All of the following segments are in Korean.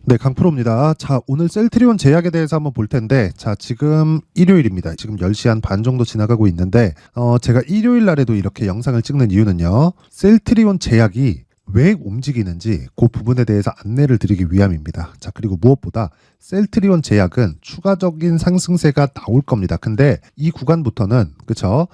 네, 강프로입니다. 자, 오늘 셀트리온 제약에 대해서 한번 볼 텐데, 자, 지금 일요일입니다. 지금 10시 한 반 정도 지나가고 있는데, 제가 일요일 날에도 이렇게 영상을 찍는 이유는요, 셀트리온 제약이 왜 움직이는지 그 부분에 대해서 안내를 드리기 위함입니다. 자, 그리고 무엇보다 셀트리온 제약은 추가적인 상승세가 나올 겁니다. 근데 이 구간부터는 그쵸?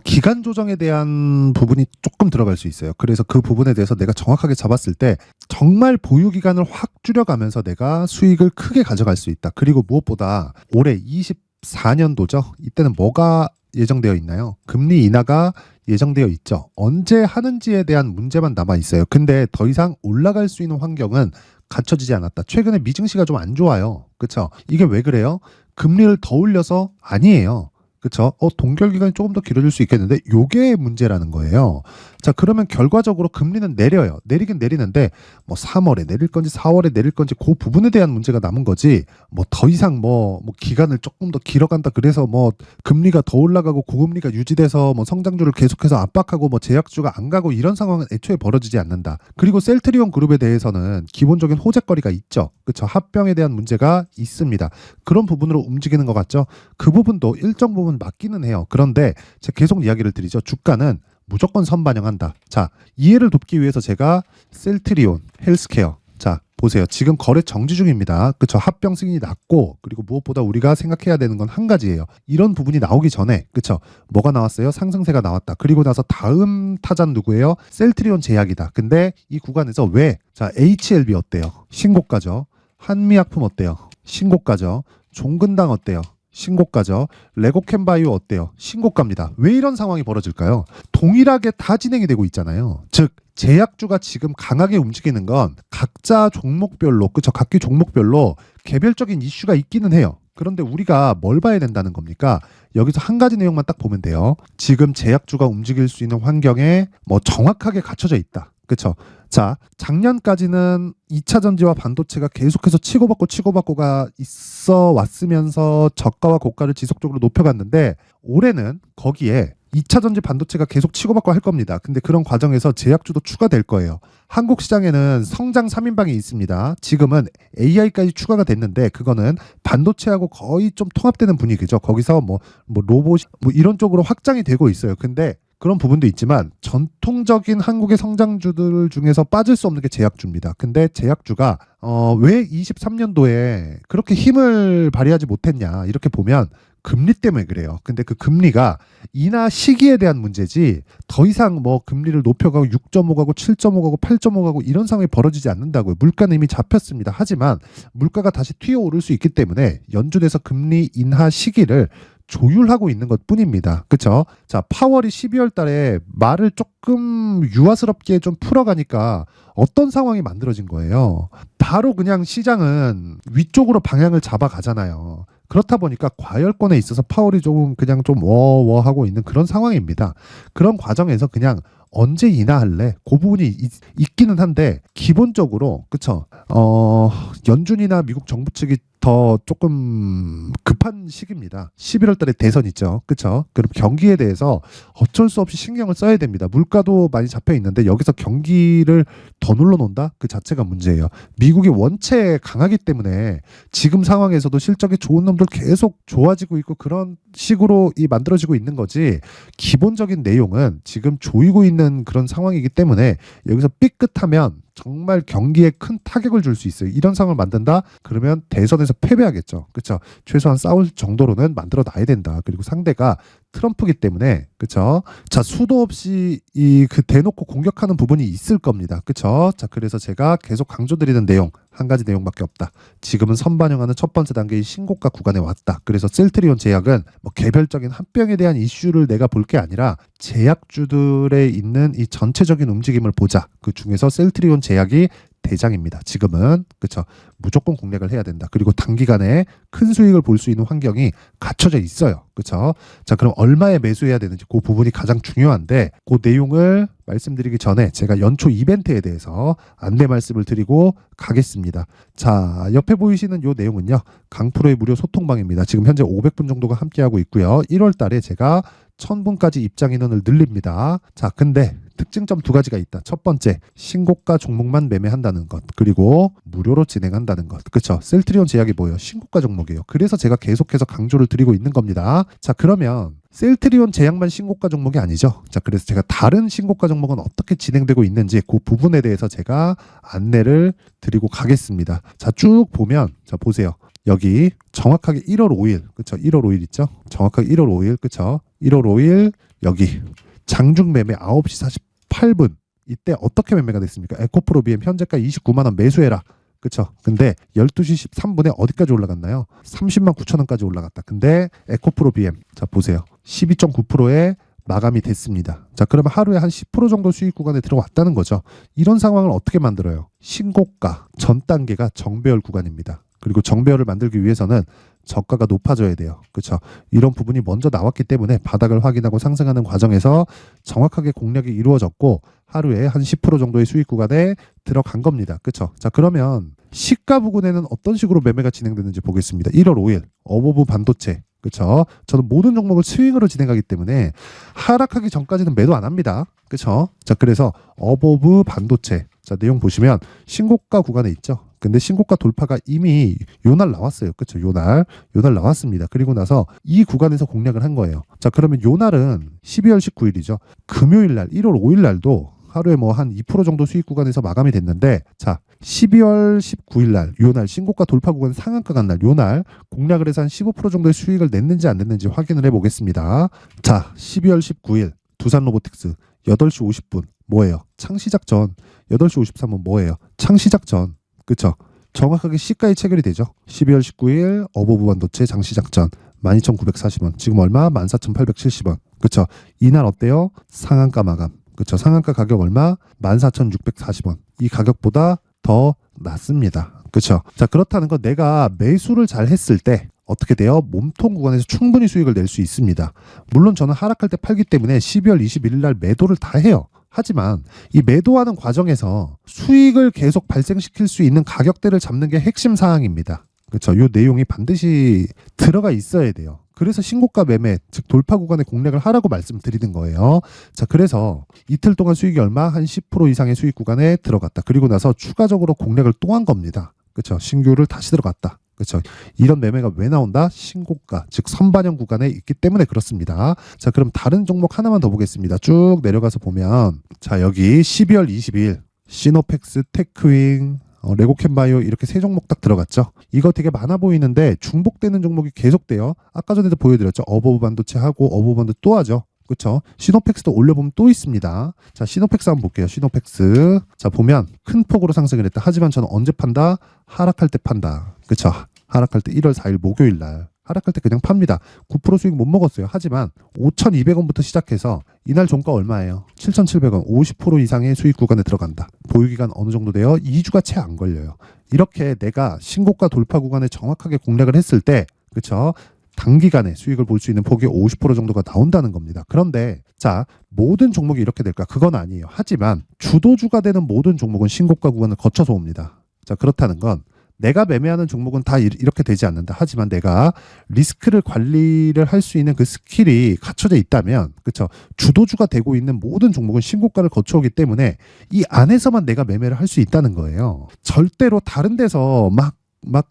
기간 조정에 대한 부분이 조금 들어갈 수 있어요. 그래서 그 부분에 대해서 내가 정확하게 잡았을 때 정말 보유 기간을 확 줄여가면서 내가 수익을 크게 가져갈 수 있다. 그리고 무엇보다 올해 24년도죠. 이때는 뭐가 예정되어 있나요? 금리 인하가 예정되어 있죠. 언제 하는지에 대한 문제만 남아 있어요. 근데 더 이상 올라갈 수 있는 환경은 갖춰지지 않았다. 최근에 미증시가 좀 안 좋아요. 그렇죠? 이게 왜 그래요? 금리를 더 올려서 아니에요. 그렇죠? 동결 기간이 조금 더 길어질 수 있겠는데 요게 문제라는 거예요. 자, 그러면 결과적으로 금리는 내려요. 내리긴 내리는데 뭐 3월에 내릴 건지 4월에 내릴 건지 그 부분에 대한 문제가 남은 거지. 뭐 더 이상 뭐 기간을 조금 더 길어간다 그래서 뭐 금리가 더 올라가고 고금리가 유지돼서 뭐 성장률을 계속해서 압박하고 뭐 제약주가 안 가고 이런 상황은 애초에 벌어지지 않는다. 그리고 셀트리온 그룹에 대해서는 기본적인 호재거리가 있죠. 그렇죠? 합병에 대한 문제가 있습니다. 그런 부분으로 움직이는 것 같죠. 그 부분도 일정 부분 맞기는 해요. 그런데 제가 계속 이야기를 드리죠. 주가는 무조건 선반영한다. 자, 이해를 돕기 위해서 제가 셀트리온, 헬스케어. 자, 보세요. 지금 거래 정지 중입니다. 그쵸? 합병 승인이 났고, 그리고 무엇보다 우리가 생각해야 되는 건 한 가지예요. 이런 부분이 나오기 전에, 그쵸? 뭐가 나왔어요? 상승세가 나왔다. 그리고 나서 다음 타자는 누구예요? 셀트리온 제약이다. 근데 이 구간에서 왜? 자, HLB 어때요? 신고가죠. 한미약품 어때요? 신고가죠. 종근당 어때요? 신고가죠. 레고캠바이오 어때요? 신고가입니다. 왜 이런 상황이 벌어질까요? 동일하게 다 진행이 되고 있잖아요. 즉 제약주가 지금 강하게 움직이는 건 각자 종목별로, 그쵸? 각기 종목별로 개별적인 이슈가 있기는 해요. 그런데 우리가 뭘 봐야 된다는 겁니까? 여기서 한 가지 내용만 딱 보면 돼요. 지금 제약주가 움직일 수 있는 환경에 뭐 정확하게 갖춰져 있다. 그쵸? 자, 작년까지는 2차 전지와 반도체가 계속해서 치고받고가 있어 왔으면서 저가와 고가를 지속적으로 높여갔는데 올해는 거기에 2차 전지 반도체가 계속 치고받고 할 겁니다. 근데 그런 과정에서 제약주도 추가될 거예요. 한국 시장에는 성장 3인방이 있습니다. 지금은 AI까지 추가가 됐는데 그거는 반도체하고 거의 좀 통합되는 분위기죠. 거기서 뭐 로봇 뭐 이런 쪽으로 확장이 되고 있어요. 근데 그런 부분도 있지만 전통적인 한국의 성장주들 중에서 빠질 수 없는 게 제약주입니다. 근데 제약주가 왜 23년도에 그렇게 힘을 발휘하지 못했냐 이렇게 보면 금리 때문에 그래요. 근데 그 금리가 인하 시기에 대한 문제지 더 이상 뭐 금리를 높여가고 6.5 가고 7.5 가고 8.5 가고 이런 상황이 벌어지지 않는다고요. 물가는 이미 잡혔습니다. 하지만 물가가 다시 튀어오를 수 있기 때문에 연준에서 금리 인하 시기를 조율하고 있는 것 뿐입니다. 그쵸? 자, 파월이 12월 달에 말을 조금 유아스럽게 좀 풀어가니까 어떤 상황이 만들어진 거예요? 바로 그냥 시장은 위쪽으로 방향을 잡아가잖아요. 그렇다 보니까 과열권에 있어서 파월이 조금 그냥 좀 워워하고 있는 그런 상황입니다. 그런 과정에서 그냥 언제 인하할래? 그 부분이 있기는 한데 기본적으로 그쵸? 연준이나 미국 정부 측이 더 조금 급한 시기입니다. 11월 달에 대선 있죠. 그쵸? 그럼 경기에 대해서 어쩔 수 없이 신경을 써야 됩니다. 물가도 많이 잡혀 있는데 여기서 경기를 더 눌러놓는다? 그 자체가 문제예요. 미국이 원체 강하기 때문에 지금 상황에서도 실적이 좋은 놈들 계속 좋아지고 있고 그런 식으로 만들어지고 있는 거지 기본적인 내용은 지금 조이고 있는 그런 상황이기 때문에 여기서 삐끗하면 정말 경기에 큰 타격을 줄 수 있어요. 이런 상황을 만든다? 그러면 대선에서 패배하겠죠. 그렇죠? 최소한 싸울 정도로는 만들어 놔야 된다. 그리고 상대가 트럼프기 때문에 그렇죠? 자, 수도 없이 그 대놓고 공격하는 부분이 있을 겁니다. 그렇죠? 자, 그래서 제가 계속 강조드리는 내용 한 가지 내용밖에 없다. 지금은 선반영하는 첫 번째 단계의 신고가 구간에 왔다. 그래서 셀트리온 제약은 뭐 개별적인 합병에 대한 이슈를 내가 볼 게 아니라 제약주들에 있는 이 전체적인 움직임을 보자. 그 중에서 셀트리온 제약이 대장입니다. 지금은 그렇죠. 무조건 공략을 해야 된다. 그리고 단기간에 큰 수익을 볼 수 있는 환경이 갖춰져 있어요. 그렇죠. 자, 그럼 얼마에 매수해야 되는지 그 부분이 가장 중요한데 그 내용을 말씀드리기 전에 제가 연초 이벤트에 대해서 안내 말씀을 드리고 가겠습니다. 자, 옆에 보이시는 이 내용은요. 강프로의 무료 소통방입니다. 지금 현재 500분 정도가 함께하고 있고요. 1월 달에 제가 1000분까지 입장 인원을 늘립니다. 자, 근데 특징점 두 가지가 있다. 첫 번째, 신고가 종목만 매매한다는 것. 그리고 무료로 진행한다는 것. 그렇죠? 셀트리온 제약이 뭐예요? 신고가 종목이에요. 그래서 제가 계속해서 강조를 드리고 있는 겁니다. 자, 그러면 셀트리온 제약만 신고가 종목이 아니죠. 자, 그래서 제가 다른 신고가 종목은 어떻게 진행되고 있는지 그 부분에 대해서 제가 안내를 드리고 가겠습니다. 자, 쭉 보면, 자, 보세요. 여기 정확하게 1월 5일, 그쵸? 1월 5일 있죠? 정확하게 1월 5일, 그쵸? 1월 5일, 여기 장중 매매 9시 48분. 이때 어떻게 매매가 됐습니까? 에코프로 BM 현재가 29만원 매수해라. 그쵸? 근데 12시 13분에 어디까지 올라갔나요? 30만 9천 원까지 올라갔다. 근데 에코프로 BM, 자, 보세요. 12.9%에 마감이 됐습니다. 자, 그러면 하루에 한 10% 정도 수익 구간에 들어왔다는 거죠. 이런 상황을 어떻게 만들어요? 신고가 전 단계가 정배열 구간입니다. 그리고 정배열을 만들기 위해서는 저가가 높아져야 돼요. 그렇죠? 이런 부분이 먼저 나왔기 때문에 바닥을 확인하고 상승하는 과정에서 정확하게 공략이 이루어졌고 하루에 한 10% 정도의 수익 구간에 들어간 겁니다. 그렇죠? 자, 그러면 시가 부근에는 어떤 식으로 매매가 진행되는지 보겠습니다. 1월 5일 어버브 반도체. 그렇죠? 저는 모든 종목을 스윙으로 진행하기 때문에 하락하기 전까지는 매도 안 합니다. 그렇죠? 자, 그래서 어버브 반도체. 자, 내용 보시면 신고가 구간에 있죠. 근데 신고가 돌파가 이미 요날 나왔어요. 그렇죠? 요날 나왔습니다. 그리고 나서 이 구간에서 공략을 한 거예요. 자, 그러면 요날은 12월 19일이죠. 금요일 날 1월 5일 날도 하루에 뭐 한 2% 정도 수익 구간에서 마감이 됐는데, 자, 12월 19일 날 요날 신고가 돌파 구간 상한가 간 날 요날 공략을 해서 한 15% 정도의 수익을 냈는지 안 냈는지 확인을 해 보겠습니다. 자, 12월 19일 두산 로보틱스 8시 50분 뭐예요? 창시작 전. 8시 53분 뭐예요? 창시작 전. 그쵸? 정확하게 시가에 체결이 되죠. 12월 19일 어버브 반도체 장시작 전 12,940원. 지금 얼마? 14,870원. 그쵸? 이날 어때요? 상한가 마감. 그쵸? 상한가 가격 얼마? 14,640원. 이 가격보다 더 낮습니다. 그쵸? 자, 그렇다는 건 내가 매수를 잘 했을 때 어떻게 돼요? 몸통 구간에서 충분히 수익을 낼 수 있습니다. 물론 저는 하락할 때 팔기 때문에 12월 21일 날 매도를 다 해요. 하지만 이 매도하는 과정에서 수익을 계속 발생시킬 수 있는 가격대를 잡는 게 핵심 사항입니다. 그렇죠? 이 내용이 반드시 들어가 있어야 돼요. 그래서 신고가 매매, 즉 돌파 구간에 공략을 하라고 말씀드리는 거예요. 자, 그래서 이틀 동안 수익이 얼마? 한 10% 이상의 수익 구간에 들어갔다. 그리고 나서 추가적으로 공략을 또 한 겁니다. 그렇죠? 신규를 다시 들어갔다. 그렇죠? 이런 매매가 왜 나온다? 신고가, 즉 선반영 구간에 있기 때문에 그렇습니다. 자, 그럼 다른 종목 하나만 더 보겠습니다. 쭉 내려가서 보면, 자, 여기 12월 22일 시노펙스, 테크윙, 레고캠바이오 이렇게 세 종목 딱 들어갔죠. 이거 되게 많아 보이는데 중복되는 종목이 계속돼요. 아까 전에도 보여드렸죠. 어버브 반도체 하고 어버브 반도체 또 하죠. 그렇죠? 시노펙스도 올려보면 또 있습니다. 자, 시노펙스 한번 볼게요. 시노펙스. 자, 보면 큰 폭으로 상승을 했다. 하지만 저는 언제 판다? 하락할 때 판다. 그렇죠? 하락할 때 1월 4일 목요일 날. 하락할 때 그냥 팝니다. 9% 수익 못 먹었어요. 하지만 5,200원부터 시작해서 이날 종가 얼마예요? 7,700원. 50% 이상의 수익 구간에 들어간다. 보유기간 어느 정도 돼요? 2주가 채 안 걸려요. 이렇게 내가 신고가 돌파 구간에 정확하게 공략을 했을 때, 그렇죠? 단기간에 수익을 볼 수 있는 폭이 50% 정도가 나온다는 겁니다. 그런데 자, 모든 종목이 이렇게 될까? 그건 아니에요. 하지만 주도주가 되는 모든 종목은 신고가 구간을 거쳐서 옵니다. 자, 그렇다는 건 내가 매매하는 종목은 다 이렇게 되지 않는다. 하지만 내가 리스크를 관리를 할 수 있는 그 스킬이 갖춰져 있다면, 그렇죠? 주도주가 되고 있는 모든 종목은 신고가를 거쳐오기 때문에 이 안에서만 내가 매매를 할 수 있다는 거예요. 절대로 다른 데서 막 나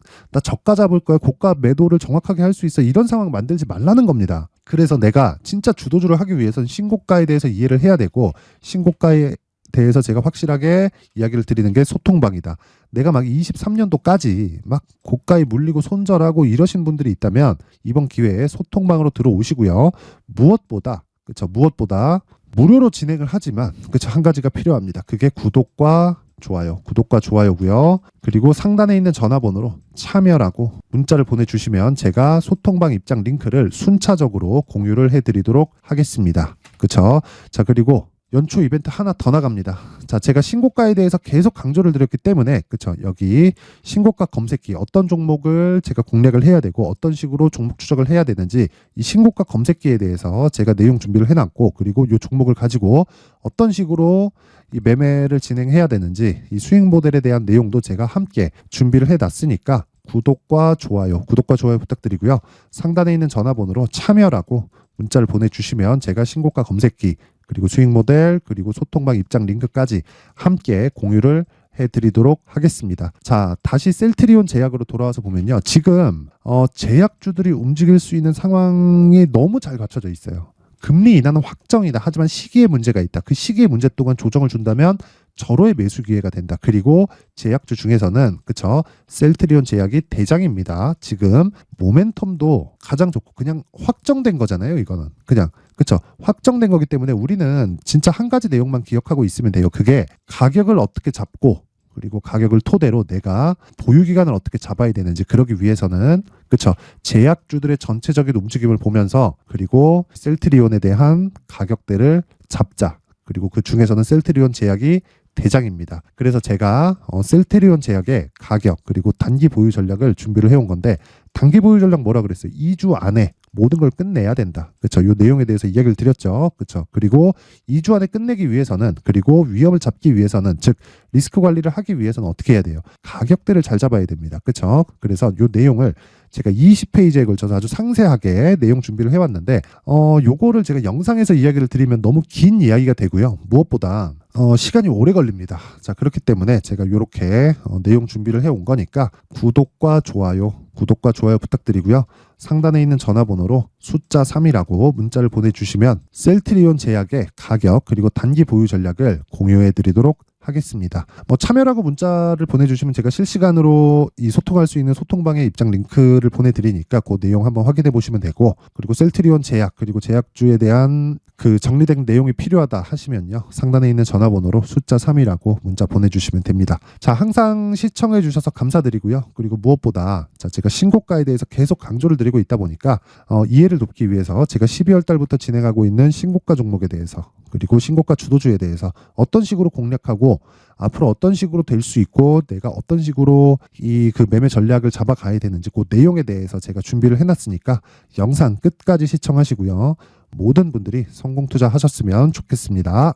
저가 잡을 거야, 고가 매도를 정확하게 할 수 있어, 이런 상황 만들지 말라는 겁니다. 그래서 내가 진짜 주도주를 하기 위해서는 신고가에 대해서 이해를 해야 되고, 신고가에 대해서 제가 확실하게 이야기를 드리는 게 소통방이다. 내가 막 23년도까지 막 고가에 물리고 손절하고 이러신 분들이 있다면 이번 기회에 소통방으로 들어오시고요. 무엇보다, 그렇죠? 무엇보다 무료로 진행을 하지만, 그렇죠? 한 가지가 필요합니다. 그게 구독과 좋아요고요. 그리고 상단에 있는 전화번호로 참여라고 문자를 보내주시면 제가 소통방 입장 링크를 순차적으로 공유를 해드리도록 하겠습니다. 그렇죠? 자, 그리고 연초 이벤트 하나 더 나갑니다. 자, 제가 신고가에 대해서 계속 강조를 드렸기 때문에, 그쵸? 여기 신고가 검색기, 어떤 종목을 제가 공략을 해야 되고 어떤 식으로 종목 추적을 해야 되는지 이 신고가 검색기에 대해서 제가 내용 준비를 해놨고, 그리고 이 종목을 가지고 어떤 식으로 이 매매를 진행해야 되는지 이 수익 모델에 대한 내용도 제가 함께 준비를 해놨으니까 구독과 좋아요 부탁드리고요. 상단에 있는 전화번호로 참여라고 문자를 보내주시면 제가 신고가 검색기, 그리고 수익 모델, 그리고 소통방 입장 링크까지 함께 공유를 해드리도록 하겠습니다. 자, 다시 셀트리온 제약으로 돌아와서 보면요. 지금 제약주들이 움직일 수 있는 상황이 너무 잘 갖춰져 있어요. 금리 인하는 확정이다. 하지만 시기에 문제가 있다. 그 시기의 문제 동안 조정을 준다면 절호의 매수 기회가 된다. 그리고 제약주 중에서는 그쵸, 셀트리온 제약이 대장입니다. 지금 모멘텀도 가장 좋고 그냥 확정된 거잖아요. 이거는 그냥 그쵸, 확정된 거기 때문에 우리는 진짜 한 가지 내용만 기억하고 있으면 돼요. 그게 가격을 어떻게 잡고 그리고 가격을 토대로 내가 보유 기간을 어떻게 잡아야 되는지, 그러기 위해서는 그쵸, 제약주들의 전체적인 움직임을 보면서 그리고 셀트리온에 대한 가격대를 잡자. 그리고 그 중에서는 셀트리온 제약이 대장입니다. 그래서 제가 셀트리온 제약의 가격 그리고 단기 보유 전략을 준비를 해온 건데, 단기 보유 전략 뭐라 그랬어요? 2주 안에 모든 걸 끝내야 된다. 그렇죠? 이 내용에 대해서 이야기를 드렸죠. 그렇죠? 그리고 2주 안에 끝내기 위해서는, 그리고 위험을 잡기 위해서는, 즉 리스크 관리를 하기 위해서는 어떻게 해야 돼요? 가격대를 잘 잡아야 됩니다. 그렇죠? 그래서 이 내용을 제가 20페이지에 걸쳐서 아주 상세하게 내용 준비를 해왔는데, 요거를 제가 영상에서 이야기를 드리면 너무 긴 이야기가 되고요. 무엇보다 시간이 오래 걸립니다. 자, 그렇기 때문에 제가 이렇게 내용 준비를 해온 거니까 구독과 좋아요 부탁드리고요. 상단에 있는 전화번호로 숫자 3이라고 문자를 보내주시면 셀트리온 제약의 가격 그리고 단기 보유 전략을 공유해 드리도록 하겠습니다. 참여라고 문자를 보내주시면 제가 실시간으로 이 소통할 수 있는 소통방의 입장 링크를 보내드리니까 그 내용 한번 확인해 보시면 되고, 그리고 셀트리온 제약 그리고 제약주에 대한 그 정리된 내용이 필요하다 하시면요, 상단에 있는 전화번호로 숫자 3이라고 문자 보내주시면 됩니다. 자, 항상 시청해 주셔서 감사드리고요. 그리고 무엇보다 제가 신고가에 대해서 계속 강조를 드리고 있다 보니까 이해를 돕기 위해서 제가 12월 달부터 진행하고 있는 신고가 종목에 대해서 그리고 신고가 주도주에 대해서 어떤 식으로 공략하고 앞으로 어떤 식으로 될 수 있고 내가 어떤 식으로 이 그 매매 전략을 잡아가야 되는지 그 내용에 대해서 제가 준비를 해놨으니까 영상 끝까지 시청하시고요. 모든 분들이 성공 투자하셨으면 좋겠습니다.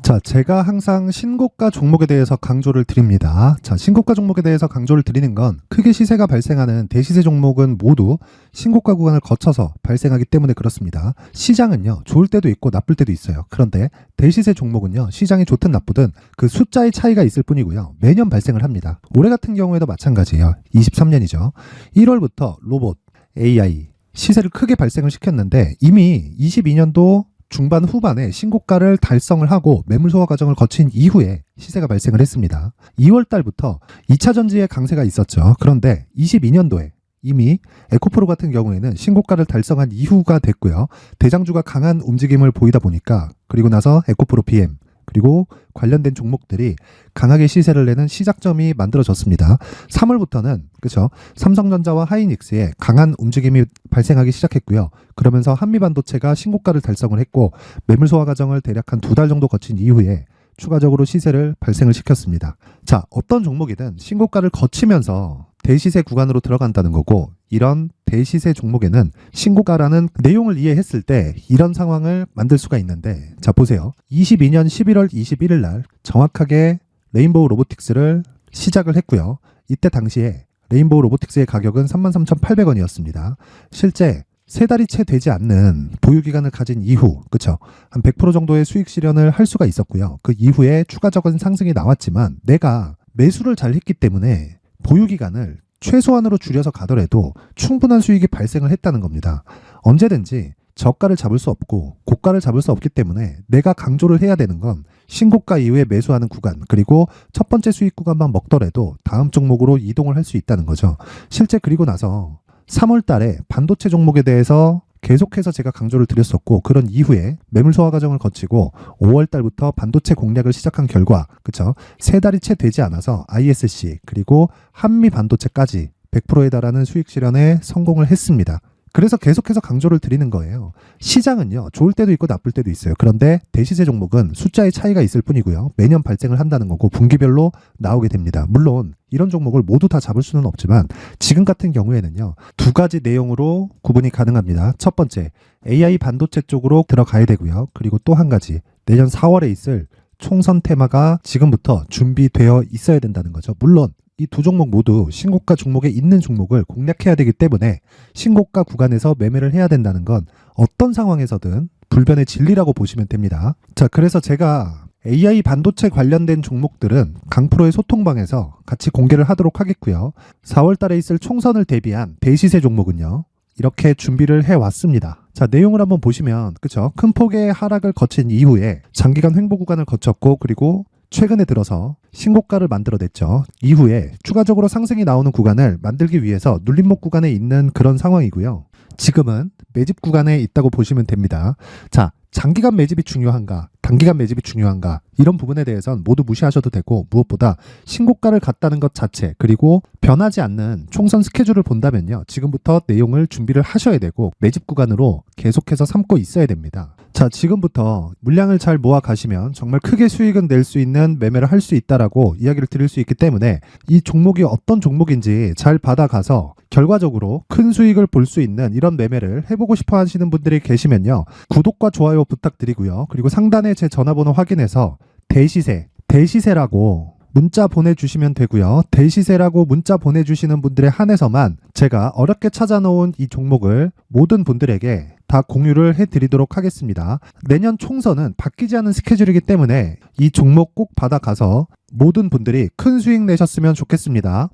자, 제가 항상 신고가 종목에 대해서 강조를 드립니다. 자, 신고가 종목에 대해서 강조를 드리는 건 크게 시세가 발생하는 대시세 종목은 모두 신고가 구간을 거쳐서 발생하기 때문에 그렇습니다. 시장은요, 좋을 때도 있고 나쁠 때도 있어요. 그런데 대시세 종목은요, 시장이 좋든 나쁘든 그 숫자의 차이가 있을 뿐이고요. 매년 발생을 합니다. 올해 같은 경우에도 마찬가지예요. 23년이죠. 1월부터 로봇, AI, 시세를 크게 발생을 시켰는데 이미 22년도 중반 후반에 신고가를 달성을 하고 매물 소화 과정을 거친 이후에 시세가 발생을 했습니다. 2월 달부터 2차 전지의 강세가 있었죠. 그런데 22년도에 이미 에코프로 같은 경우에는 신고가를 달성한 이후가 됐고요. 대장주가 강한 움직임을 보이다 보니까 그리고 나서 에코프로 PM 그리고 관련된 종목들이 강하게 시세를 내는 시작점이 만들어졌습니다. 3월부터는 그렇죠, 삼성전자와 하이닉스의 강한 움직임이 발생하기 시작했고요. 그러면서 한미반도체가 신고가를 달성을 했고 매물 소화 과정을 대략 한 2달 정도 거친 이후에 추가적으로 시세를 발생을 시켰습니다. 자, 어떤 종목이든 신고가를 거치면서 대시세 구간으로 들어간다는 거고, 이런 대시세 종목에는 신고가라는 내용을 이해했을 때 이런 상황을 만들 수가 있는데, 자 보세요. 22년 11월 21일 날 정확하게 레인보우 로보틱스를 시작을 했고요. 이때 당시에 레인보우 로보틱스의 가격은 33,800원이었습니다. 실제 3달이 채 되지 않는 보유기간을 가진 이후, 그쵸, 한 100% 정도의 수익 실현을 할 수가 있었고요. 그 이후에 추가적인 상승이 나왔지만 내가 매수를 잘 했기 때문에 보유기간을 최소한으로 줄여서 가더라도 충분한 수익이 발생을 했다는 겁니다. 언제든지 저가를 잡을 수 없고 고가를 잡을 수 없기 때문에 내가 강조를 해야 되는 건 신고가 이후에 매수하는 구간, 그리고 첫 번째 수익 구간만 먹더라도 다음 종목으로 이동을 할 수 있다는 거죠. 실제 그리고 나서 3월 달에 반도체 종목에 대해서 계속해서 제가 강조를 드렸었고, 그런 이후에 매물 소화 과정을 거치고 5월 달부터 반도체 공략을 시작한 결과, 그쵸, 3달이 채 되지 않아서 ISC 그리고 한미 반도체까지 100%에 달하는 수익 실현에 성공을 했습니다. 그래서 계속해서 강조를 드리는 거예요. 시장은요, 좋을 때도 있고 나쁠 때도 있어요. 그런데 대시세 종목은 숫자의 차이가 있을 뿐이고요. 매년 발생을 한다는 거고 분기별로 나오게 됩니다. 물론 이런 종목을 모두 다 잡을 수는 없지만 지금 같은 경우에는요, 2가지 내용으로 구분이 가능합니다. 첫 번째, AI 반도체 쪽으로 들어가야 되고요. 그리고 또 한 가지, 내년 4월에 있을 총선 테마가 지금부터 준비되어 있어야 된다는 거죠. 물론 이 두 종목 모두 신고가 종목에 있는 종목을 공략해야 되기 때문에 신고가 구간에서 매매를 해야 된다는 건 어떤 상황에서든 불변의 진리라고 보시면 됩니다. 자, 그래서 제가 AI 반도체 관련된 종목들은 강프로의 소통방에서 같이 공개를 하도록 하겠고요. 4월 달에 있을 총선을 대비한 대시세 종목은요. 이렇게 준비를 해왔습니다. 자, 내용을 한번 보시면 그쵸? 큰 폭의 하락을 거친 이후에 장기간 횡보 구간을 거쳤고 그리고 최근에 들어서 신고가를 만들어냈죠. 이후에 추가적으로 상승이 나오는 구간을 만들기 위해서 눌림목 구간에 있는 그런 상황이고요. 지금은 매집 구간에 있다고 보시면 됩니다. 자, 장기간 매집이 중요한가, 단기간 매집이 중요한가 이런 부분에 대해서는 모두 무시하셔도 되고 무엇보다 신고가를 갔다는 것 자체 그리고 변하지 않는 총선 스케줄을 본다면요. 지금부터 내용을 준비를 하셔야 되고 매집 구간으로 계속해서 삼고 있어야 됩니다. 자, 지금부터 물량을 잘 모아 가시면 정말 크게 수익은 낼 수 있는 매매를 할 수 있다라고 이야기를 드릴 수 있기 때문에 이 종목이 어떤 종목인지 잘 받아가서 결과적으로 큰 수익을 볼 수 있는 이런 매매를 해보고 싶어 하시는 분들이 계시면요. 구독과 좋아요 부탁드리고요. 그리고 상단에 제 전화번호 확인해서 대시세라고 문자 보내주시면 되고요. 대시세라고 문자 보내주시는 분들에 한해서만 제가 어렵게 찾아놓은 이 종목을 모든 분들에게 다 공유를 해드리도록 하겠습니다. 내년 총선은 바뀌지 않은 스케줄이기 때문에 이 종목 꼭 받아가서 모든 분들이 큰 수익 내셨으면 좋겠습니다.